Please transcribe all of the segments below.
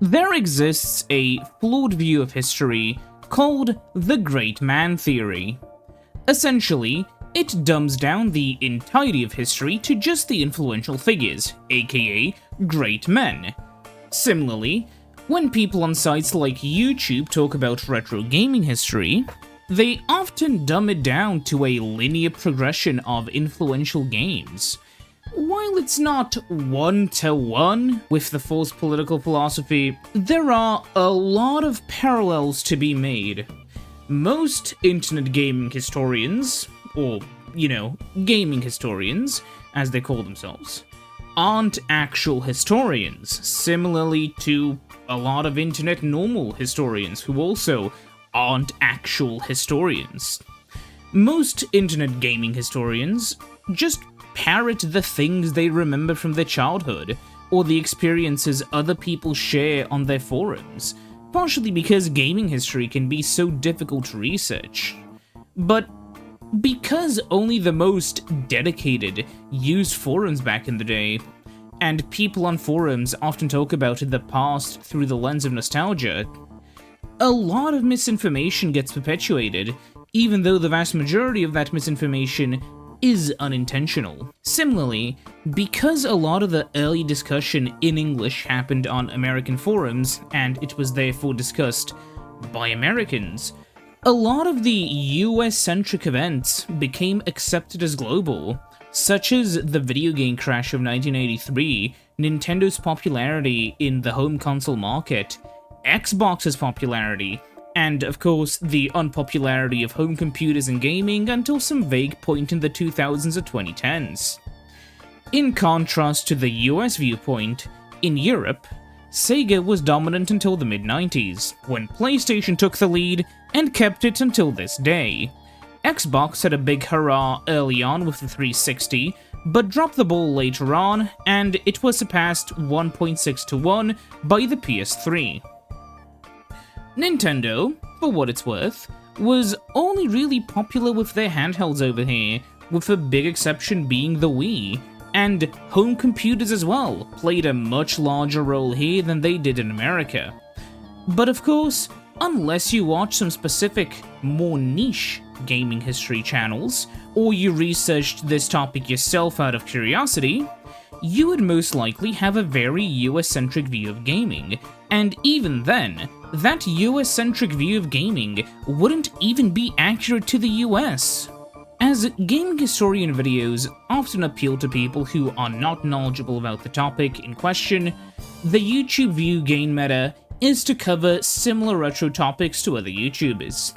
There exists a flawed view of history called the Great Man Theory. Essentially, it dumbs down the entirety of history to just the influential figures, aka great men. Similarly, when people on sites like YouTube talk about retro gaming history, they often dumb it down to a linear progression of influential games. While it's not one-to-one with the false political philosophy, there are a lot of parallels to be made. Most internet gaming historians, or, gaming historians, as they call themselves, aren't actual historians, similarly to a lot of internet normal historians who also aren't actual historians. Most internet gaming historians just parrot the things they remember from their childhood, or the experiences other people share on their forums, partially because gaming history can be so difficult to research. But because only the most dedicated used forums back in the day, and people on forums often talk about the past through the lens of nostalgia, a lot of misinformation gets perpetuated, even though the vast majority of that misinformation is unintentional. Similarly, because a lot of the early discussion in English happened on American forums, and it was therefore discussed by Americans, a lot of the US-centric events became accepted as global, such as the video game crash of 1983, Nintendo's popularity in the home console market, Xbox's popularity, and of course the unpopularity of home computers and gaming until some vague point in the 2000s or 2010s. In contrast to the US viewpoint, in Europe, Sega was dominant until the mid-90s, when PlayStation took the lead and kept it until this day. Xbox had a big hurrah early on with the 360, but dropped the ball later on, and it was surpassed 1.6 to 1 by the PS3. Nintendo, for what it's worth, was only really popular with their handhelds over here, with a big exception being the Wii, and home computers as well played a much larger role here than they did in America. But of course, unless you watch some specific, more niche gaming history channels, or you researched this topic yourself out of curiosity, you would most likely have a very US-centric view of gaming, and even then, that US-centric view of gaming wouldn't even be accurate to the US. As gaming historian videos often appeal to people who are not knowledgeable about the topic in question, the YouTube view game meta is to cover similar retro topics to other YouTubers.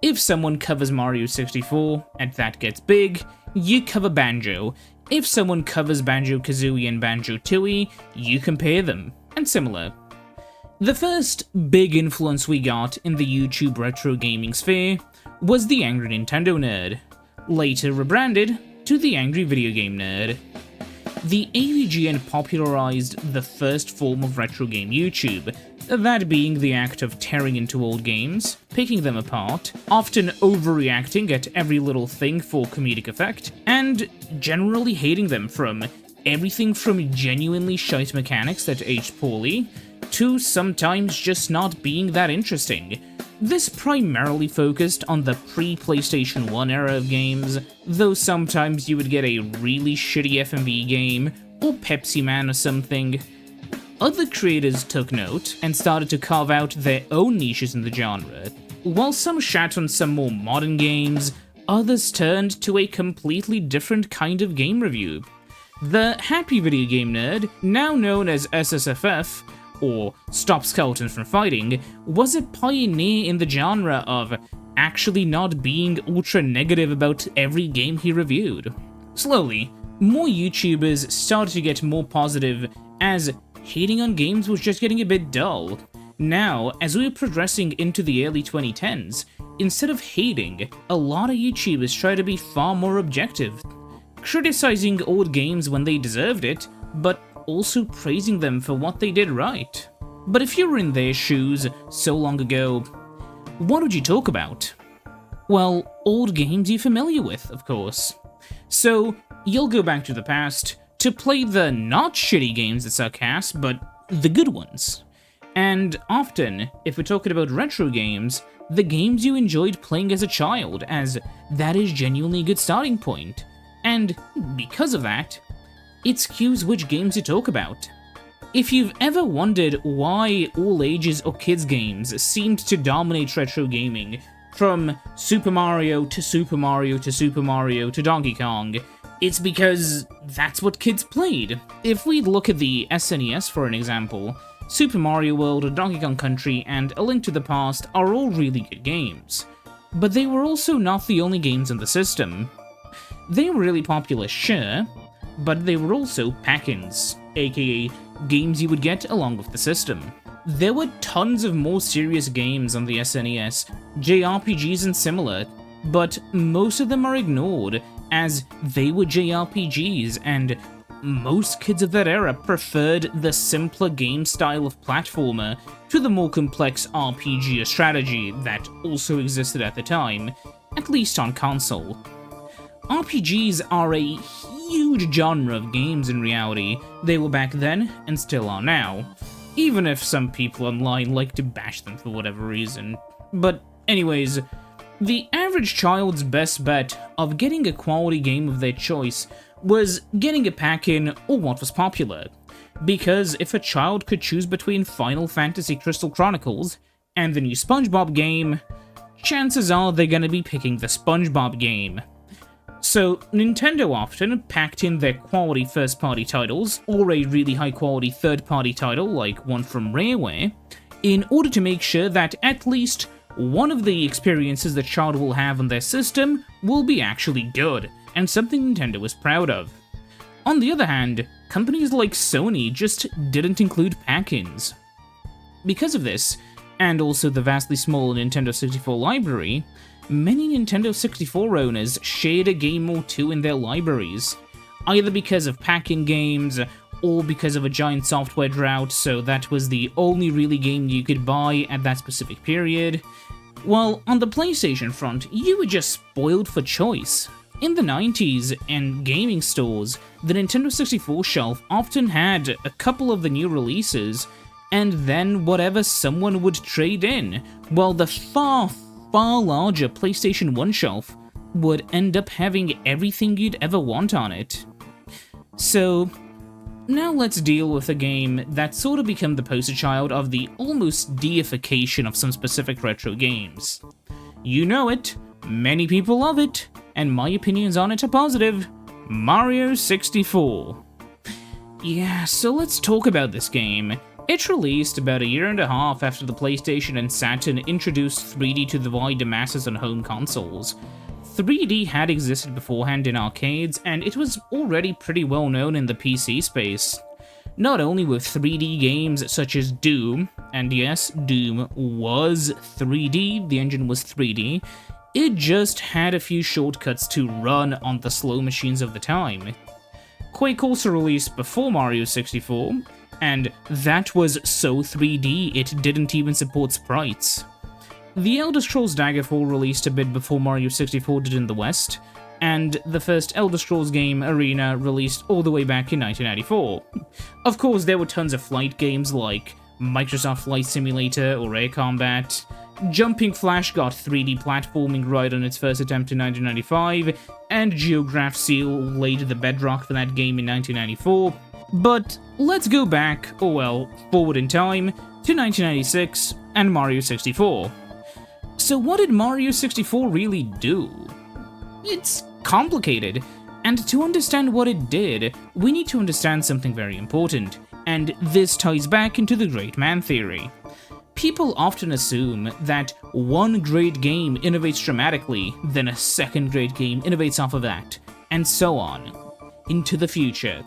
If someone covers Mario 64 and that gets big, you cover Banjo. If someone covers Banjo-Kazooie and Banjo-Tooie, you compare them, and similar. The first big influence we got in the YouTube retro gaming sphere was the Angry Nintendo Nerd, later rebranded to the Angry Video Game Nerd. The AVGN popularized the first form of retro game YouTube, that being the act of tearing into old games, picking them apart, often overreacting at every little thing for comedic effect, and generally hating them, from everything from genuinely shite mechanics that aged poorly, to sometimes just not being that interesting. This primarily focused on the pre-PlayStation 1 era of games, though sometimes you would get a really shitty FMV game, or Pepsi Man or something. Other creators took note and started to carve out their own niches in the genre. While some shat on some more modern games, others turned to a completely different kind of game review. The Happy Video Game Nerd, now known as SSFF, or Stop Skeletons from Fighting, was a pioneer in the genre of actually not being ultra negative about every game he reviewed. Slowly, more YouTubers started to get more positive, as hating on games was just getting a bit dull. Now, as we were progressing into the early 2010s, instead of hating, a lot of YouTubers try to be far more objective, criticizing old games when they deserved it, but also praising them for what they did right. But if you were in their shoes so long ago, what would you talk about? Well, old games you're familiar with, of course. So, you'll go back to the past to play the not shitty games that suck ass, but the good ones. And often, if we're talking about retro games, the games you enjoyed playing as a child, as that is genuinely a good starting point. And because of that, it skews which games you talk about. If you've ever wondered why all ages or kids games seemed to dominate retro gaming, from Super Mario to Super Mario to Super Mario to Donkey Kong, it's because that's what kids played. If we look at the SNES for an example, Super Mario World, Donkey Kong Country, and A Link to the Past are all really good games. But they were also not the only games in the system. They were really popular, sure, but they were also pack-ins, aka games you would get along with the system. There were tons of more serious games on the SNES, JRPGs and similar, but most of them are ignored, as they were JRPGs, and most kids of that era preferred the simpler game style of platformer to the more complex RPG or strategy that also existed at the time, at least on console. RPGs are a huge genre of games in reality. They were back then, and still are now, even if some people online like to bash them for whatever reason. But anyways, the average child's best bet of getting a quality game of their choice was getting a pack-in or what was popular, because if a child could choose between Final Fantasy Crystal Chronicles and the new SpongeBob game, chances are they're gonna be picking the SpongeBob game. So Nintendo often packed in their quality first-party titles, or a really high-quality third-party title like one from Rareware, in order to make sure that at least one of the experiences the child will have on their system will be actually good, and something Nintendo was proud of. On the other hand, companies like Sony just didn't include pack-ins. Because of this, and also the vastly smaller Nintendo 64 library, many Nintendo 64 owners shared a game or two in their libraries, either because of pack-in games, or because of a giant software drought, so that was the only really game you could buy at that specific period. While on the PlayStation front, you were just spoiled for choice. In the 90s, in gaming stores, the Nintendo 64 shelf often had a couple of the new releases, and then whatever someone would trade in, while the far larger PlayStation 1 shelf would end up having everything you'd ever want on it. So, now let's deal with a game that's sort of become the poster child of the almost deification of some specific retro games. You know it, many people love it, and my opinions on it are positive: Mario 64. Yeah, so let's talk about this game. It released about a year and a half after the PlayStation and Saturn introduced 3D to the wider masses on home consoles. 3D had existed beforehand in arcades, and it was already pretty well known in the PC space. Not only with 3D games such as Doom, and yes, Doom was 3D, the engine was 3D, it just had a few shortcuts to run on the slow machines of the time. Quake also released before Mario 64, and that was so 3D it didn't even support sprites. The Elder Scrolls Daggerfall released a bit before Mario 64 did in the West, and the first Elder Scrolls game, Arena, released all the way back in 1994. Of course, there were tons of flight games like Microsoft Flight Simulator or Air Combat. Jumping Flash got 3D platforming right on its first attempt in 1995, and Geograph Seal laid the bedrock for that game in 1994. But let's go back, or well, forward in time, to 1996 and Mario 64. So what did Mario 64 really do? It's complicated, and to understand what it did, we need to understand something very important, and this ties back into the Great Man Theory. People often assume that one great game innovates dramatically, then a second great game innovates off of that, and so on, into the future.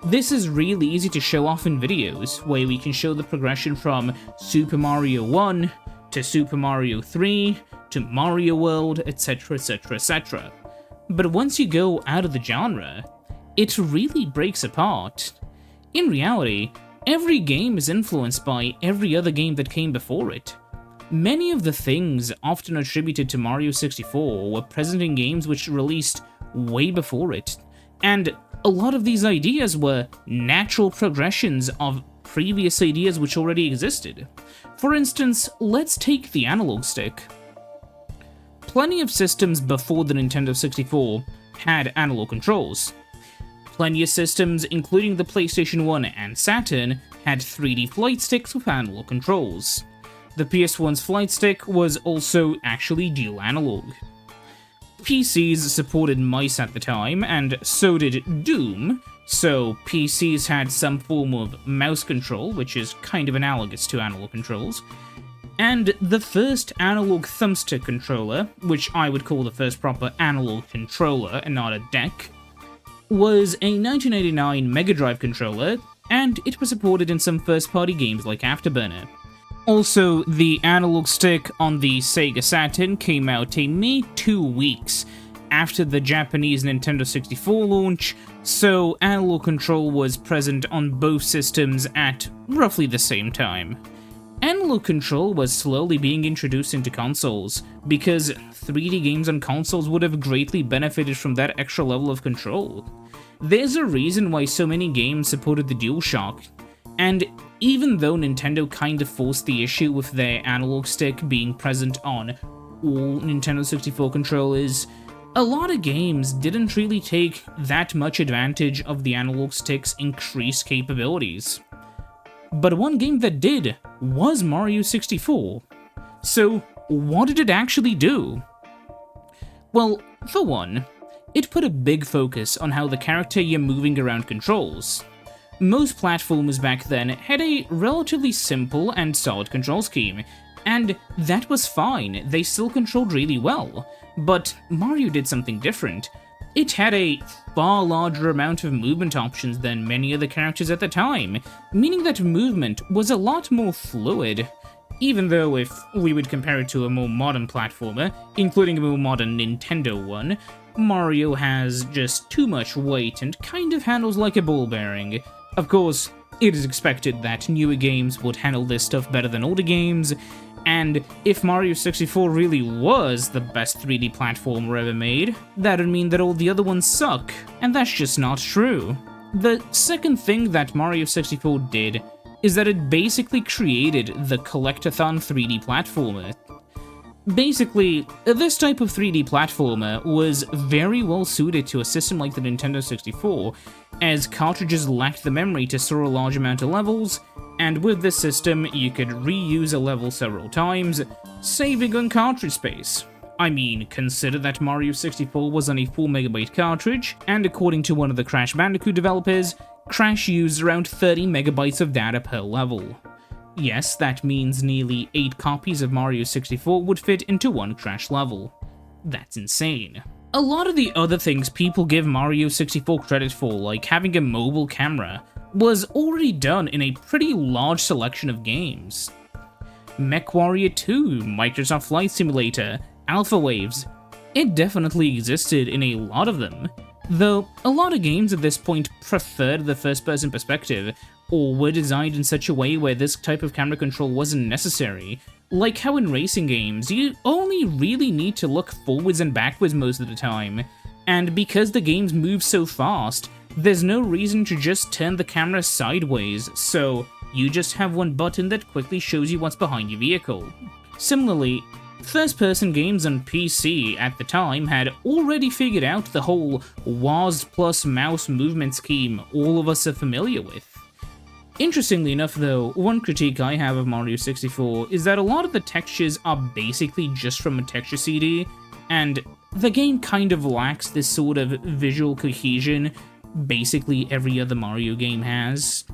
This is really easy to show off in videos, where we can show the progression from Super Mario 1 to Super Mario 3 to Mario World, etc, etc, etc. But once you go out of the genre, it really breaks apart. In reality, every game is influenced by every other game that came before it. Many of the things often attributed to Mario 64 were present in games which released way before it, and a lot of these ideas were natural progressions of previous ideas which already existed. For instance, let's take the analog stick. Plenty of systems before the Nintendo 64 had analog controls. Plenty of systems, including the PlayStation 1 and Saturn, had 3D flight sticks with analog controls. The PS1's flight stick was also actually dual analog. PCs supported mice at the time, and so did Doom, so PCs had some form of mouse control, which is kind of analogous to analog controls. And the first analog thumbstick controller, which I would call the first proper analog controller and not a deck, was a 1989 Mega Drive controller, and it was supported in some first-party games like Afterburner. Also, the analog stick on the Sega Saturn came out a mere 2 weeks after the Japanese Nintendo 64 launch, so analog control was present on both systems at roughly the same time. Analog control was slowly being introduced into consoles, because 3D games on consoles would have greatly benefited from that extra level of control. There's a reason why so many games supported the DualShock, and even though Nintendo kind of forced the issue with their analog stick being present on all Nintendo 64 controllers, a lot of games didn't really take that much advantage of the analog stick's increased capabilities. But one game that did was Mario 64. So, what did it actually do? Well, for one, it put a big focus on how the character you're moving around controls. Most platformers back then had a relatively simple and solid control scheme, and that was fine, they still controlled really well. But Mario did something different. It had a far larger amount of movement options than many other characters at the time, meaning that movement was a lot more fluid. Even though if we would compare it to a more modern platformer, including a more modern Nintendo one, Mario has just too much weight and kind of handles like a ball bearing. Of course, it is expected that newer games would handle this stuff better than older games, and if Mario 64 really was the best 3D platformer ever made, that would mean that all the other ones suck, and that's just not true. The second thing that Mario 64 did is that it basically created the collectathon 3D platformer. Basically, this type of 3D platformer was very well suited to a system like the Nintendo 64, as cartridges lacked the memory to store a large amount of levels, and with this system you could reuse a level several times, saving on cartridge space. I mean, consider that Mario 64 was on a 4MB cartridge, and according to one of the Crash Bandicoot developers, Crash used around 30 MB of data per level. Yes, that means nearly 8 copies of Mario 64 would fit into one Crash level. That's insane. A lot of the other things people give Mario 64 credit for, like having a mobile camera, was already done in a pretty large selection of games. MechWarrior 2, Microsoft Flight Simulator, Alpha Waves, it definitely existed in a lot of them, though a lot of games at this point preferred the first-person perspective, or were designed in such a way where this type of camera control wasn't necessary. Like how in racing games, you only really need to look forwards and backwards most of the time, and because the games move so fast, there's no reason to just turn the camera sideways, so you just have one button that quickly shows you what's behind your vehicle. Similarly, first-person games on PC at the time had already figured out the whole WASD plus mouse movement scheme all of us are familiar with. Interestingly enough though, one critique I have of Mario 64 is that a lot of the textures are basically just from a texture CD, and the game kind of lacks this sort of visual cohesion basically every other Mario game has.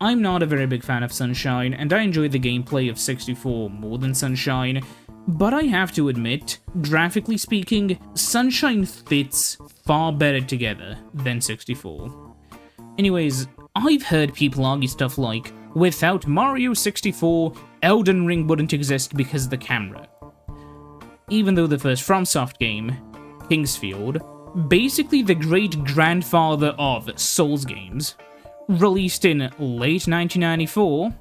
I'm not a very big fan of Sunshine, and I enjoy the gameplay of 64 more than Sunshine, but I have to admit, graphically speaking, Sunshine fits far better together than 64. Anyways, I've heard people argue stuff like, without Mario 64, Elden Ring wouldn't exist because of the camera. Even though the first FromSoft game, Kingsfield, basically the great-grandfather of Souls games, released in late 1994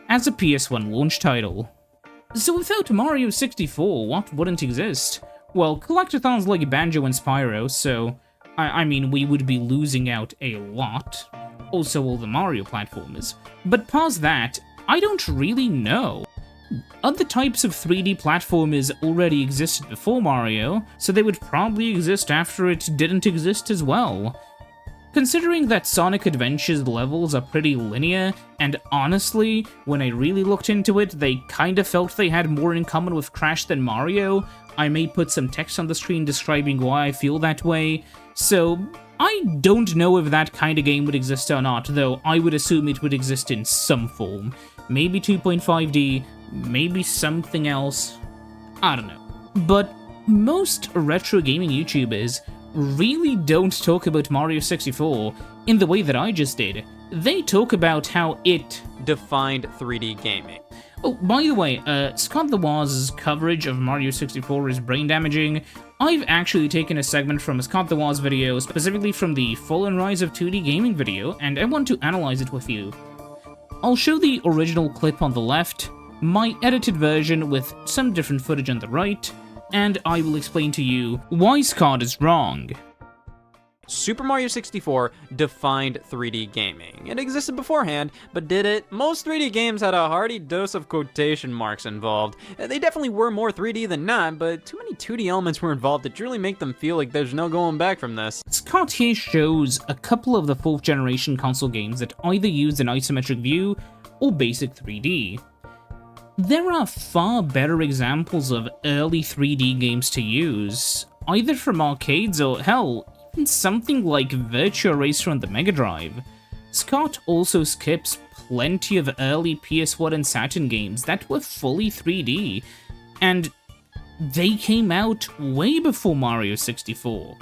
as a PS1 launch title. So without Mario 64, what wouldn't exist? Well, collectathons like Banjo and Spyro, so I mean we would be losing out a lot. also all the Mario platformers. But past that, I don't really know. Other types of 3D platformers already existed before Mario, so they would probably exist after it didn't exist as well. Considering that Sonic Adventure's levels are pretty linear, and honestly, when I really looked into it, they kinda felt they had more in common with Crash than Mario. I may put some text on the screen describing why I feel that way, so I don't know if that kind of game would exist or not, though I would assume it would exist in some form. Maybe 2.5D, maybe something else, I don't know. But most retro gaming YouTubers really don't talk about Mario 64 in the way that I just did. They talk about how it defined 3D gaming. Oh, by the way, Scott the Waz's coverage of Mario 64 is brain damaging. I've actually taken a segment from a Scott the Waz video, specifically from the Fall and Rise of 2D Gaming video, and I want to analyze it with you. I'll show the original clip on the left, my edited version with some different footage on the right, and I will explain to you why Scott is wrong. Super Mario 64 defined 3D gaming. It existed beforehand, but did it? Most 3D games had a hearty dose of quotation marks involved. They definitely were more 3D than not, but too many 2D elements were involved to truly make them feel like there's no going back from this. Scott here shows a couple of the 4th generation console games that either used an isometric view or basic 3D. There are far better examples of early 3D games to use, either from arcades or, hell, even something like Virtua Racer on the Mega Drive. Scott also skips plenty of early PS1 and Saturn games that were fully 3D, and they came out way before Mario 64.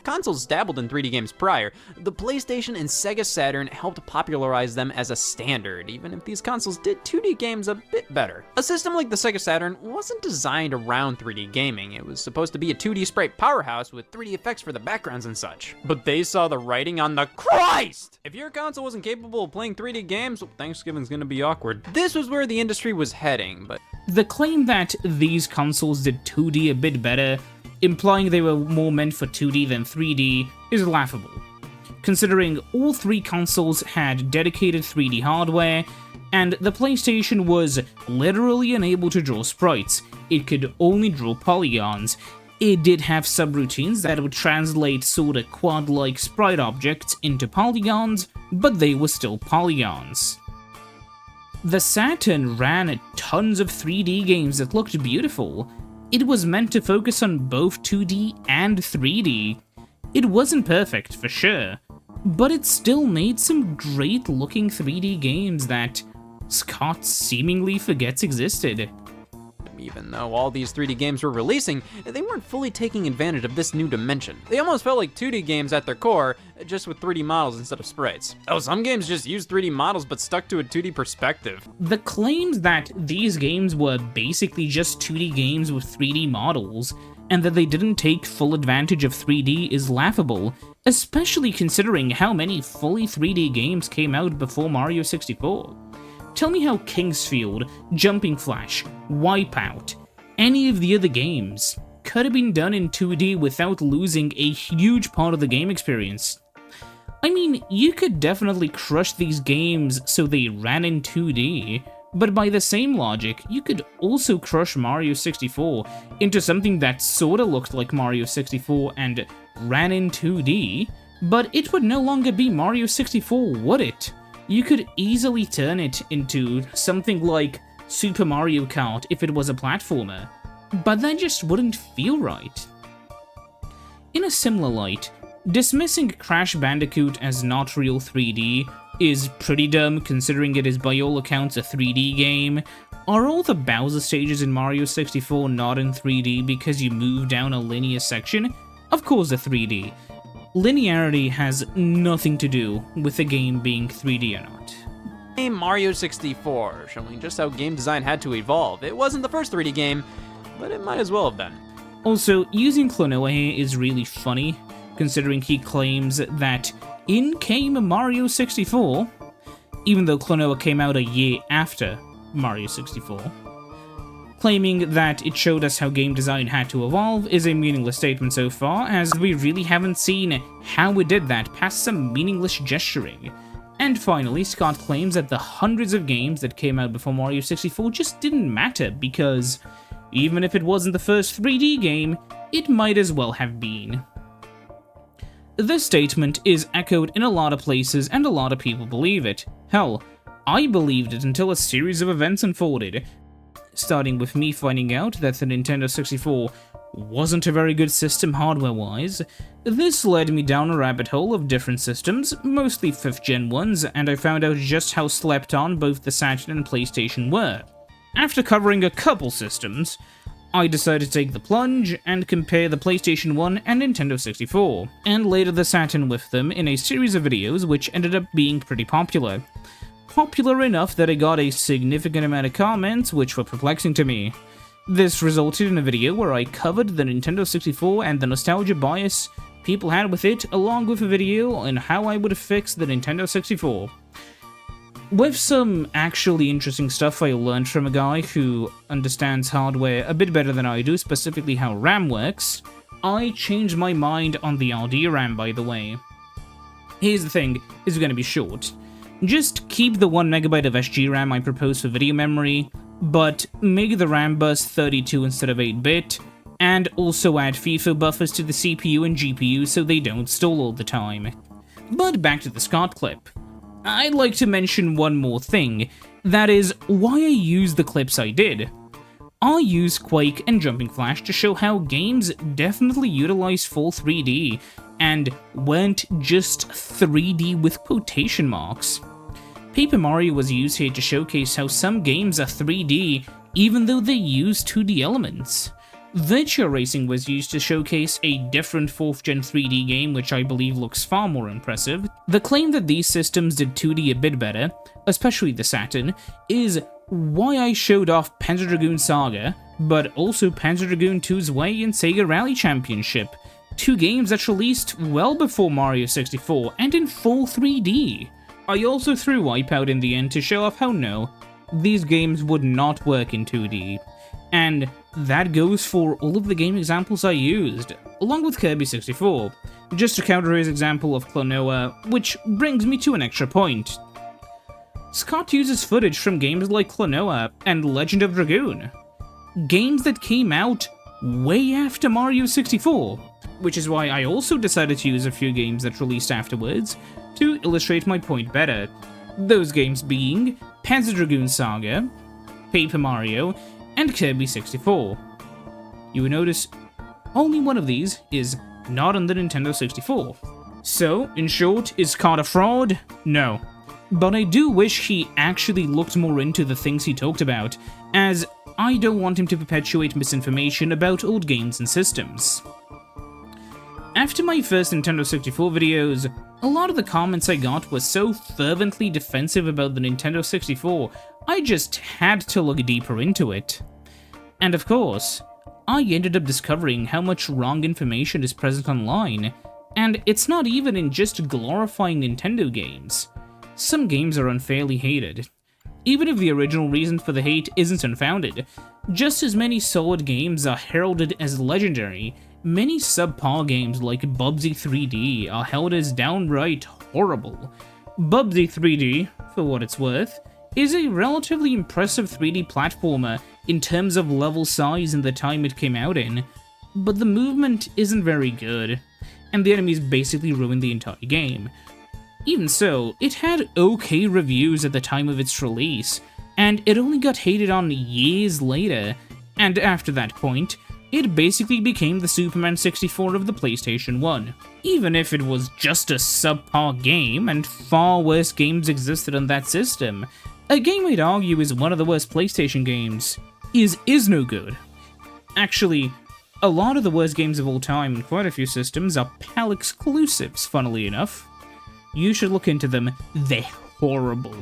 Consoles dabbled in 3D games prior. The PlayStation and Sega Saturn helped popularize them as a standard, even if these consoles did 2D games a bit better. A system like the Sega Saturn wasn't designed around 3D gaming. It was supposed to be a 2D sprite powerhouse with 3D effects for the backgrounds and such. But they saw the writing on the Christ! If your console wasn't capable of playing 3D games, well, Thanksgiving's gonna be awkward. This was where the industry was heading, but the claim that these consoles did 2D a bit better, implying they were more meant for 2D than 3D, is laughable, considering all 3 consoles had dedicated 3D hardware, and the PlayStation was literally unable to draw sprites. It could only draw polygons. It did have subroutines that would translate sorta quad-like sprite objects into polygons, but they were still polygons. The Saturn ran tons of 3D games that looked beautiful. It was meant to focus on both 2D and 3D. It wasn't perfect, for sure, but it still made some great looking 3D games that Scott seemingly forgets existed. Even though all these 3D games were releasing, they weren't fully taking advantage of this new dimension. They almost felt like 2D games at their core, just with 3D models instead of sprites. Oh, some games just used 3D models but stuck to a 2D perspective. The claims that these games were basically just 2D games with 3D models, and that they didn't take full advantage of 3D is laughable, especially considering how many fully 3D games came out before Mario 64. Tell me how Kingsfield, Jumping Flash, Wipeout, any of the other games could have been done in 2D without losing a huge part of the game experience. I mean, you could definitely crush these games so they ran in 2D, but by the same logic, you could also crush Mario 64 into something that sorta looked like Mario 64 and ran in 2D, but it would no longer be Mario 64, would it? You could easily turn it into something like Super Mario Kart if it was a platformer, but that just wouldn't feel right. In a similar light, dismissing Crash Bandicoot as not real 3D is pretty dumb considering it is by all accounts a 3D game. Are all the Bowser stages in Mario 64 not in 3D because you move down a linear section? Of course they're 3D. Linearity has nothing to do with the game being 3D or not. Mario 64, showing just how game design had to evolve. It wasn't the first 3D game, but it might as well have been. Also, using Klonoa here is really funny, considering he claims that in came Mario 64, even though Klonoa came out a year after Mario 64. Claiming that it showed us how game design had to evolve is a meaningless statement so far, as we really haven't seen how it did that past some meaningless gesturing. And finally, Scott claims that the hundreds of games that came out before Mario 64 just didn't matter because even if it wasn't the first 3D game, it might as well have been. This statement is echoed in a lot of places and a lot of people believe it. Hell, I believed it until a series of events unfolded, starting with me finding out that the Nintendo 64 wasn't a very good system hardware-wise. This led me down a rabbit hole of different systems, mostly 5th gen ones, and I found out just how slept on both the Saturn and PlayStation were. After covering a couple systems, I decided to take the plunge and compare the PlayStation 1 and Nintendo 64, and later the Saturn with them in a series of videos which ended up being pretty popular. Popular enough that I got a significant amount of comments which were perplexing to me. This resulted in a video where I covered the Nintendo 64 and the nostalgia bias people had with it, along with a video on how I would have fixed the Nintendo 64. With some actually interesting stuff I learned from a guy who understands hardware a bit better than I do, specifically how RAM works, I changed my mind on the RD-RAM, by the way. Here's the thing, it's going to be short. Just keep the 1MB of SG-RAM I proposed for video memory, but make the RAM bus 32 instead of 8-bit, and also add FIFO buffers to the CPU and GPU so they don't stall all the time. But back to the Scott clip. I'd like to mention one more thing, that is why I used the clips I did. I used Quake and Jumping Flash to show how games definitely utilize full 3D, and weren't just 3D with quotation marks. Paper Mario was used here to showcase how some games are 3D even though they use 2D elements. Virtua Racing was used to showcase a different 4th gen 3D game which I believe looks far more impressive. The claim that these systems did 2D a bit better, especially the Saturn, is why I showed off Panzer Dragoon Saga, but also Panzer Dragoon 2's Way and Sega Rally Championship, two games that released well before Mario 64 and in full 3D. I also threw Wipeout in the end to show off how no, these games would not work in 2D. And that goes for all of the game examples I used, along with Kirby 64, just to counter his example of Klonoa, which brings me to an extra point. Scott uses footage from games like Klonoa and Legend of Dragoon, games that came out way after Mario 64, which is why I also decided to use a few games that released afterwards to illustrate my point better, those games being Panzer Dragoon Saga, Paper Mario, and Kirby 64. You will notice only one of these is not on the Nintendo 64. So, in short, is Scott a fraud? No. But I do wish he actually looked more into the things he talked about, as I don't want him to perpetuate misinformation about old games and systems. After my first Nintendo 64 videos, a lot of the comments I got were so fervently defensive about the Nintendo 64, I just had to look deeper into it. And of course, I ended up discovering how much wrong information is present online, and it's not even in just glorifying Nintendo games. Some games are unfairly hated, even if the original reason for the hate isn't unfounded. Just as many solid games are heralded as legendary, many subpar games like Bubsy 3D are held as downright horrible. Bubsy 3D, for what it's worth, is a relatively impressive 3D platformer in terms of level size and the time it came out in, but the movement isn't very good, and the enemies basically ruin the entire game. Even so, it had okay reviews at the time of its release, and it only got hated on years later, and after that point, it basically became the Superman 64 of the PlayStation 1. Even if it was just a subpar game, and far worse games existed on that system, a game I'd argue is one of the worst PlayStation games is no good. Actually, a lot of the worst games of all time on quite a few systems are PAL exclusives, funnily enough. You should look into them, they're horrible.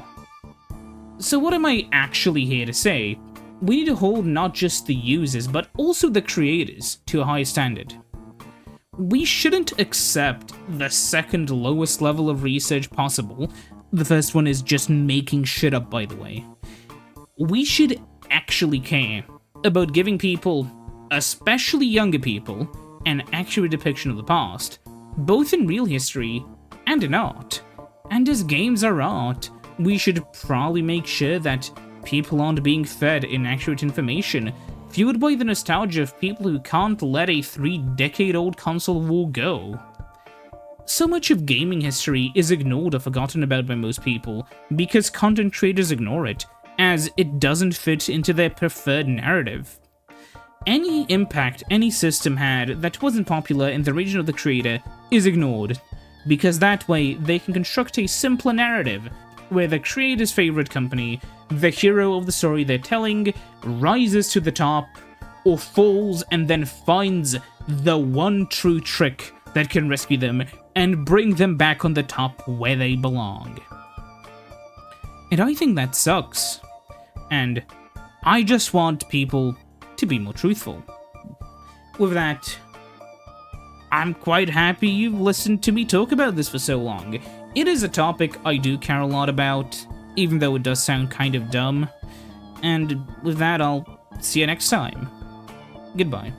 So what am I actually here to say? We need to hold not just the users, but also the creators to a high standard. We shouldn't accept the second lowest level of research possible. The first one is just making shit up, by the way. We should actually care about giving people, especially younger people, an accurate depiction of the past, both in real history and in art. And as games are art, we should probably make sure that people aren't being fed inaccurate information, fueled by the nostalgia of people who can't let a 3-decade-old console war go. So much of gaming history is ignored or forgotten about by most people because content creators ignore it, as it doesn't fit into their preferred narrative. Any impact any system had that wasn't popular in the region of the creator is ignored, because that way they can construct a simpler narrative where the creator's favorite company, the hero of the story they're telling, rises to the top, or falls and then finds the one true trick that can rescue them and bring them back on the top where they belong. And I think that sucks. And I just want people to be more truthful. With that, I'm quite happy you've listened to me talk about this for so long. It is a topic I do care a lot about, even though it does sound kind of dumb. And with that, I'll see you next time. Goodbye.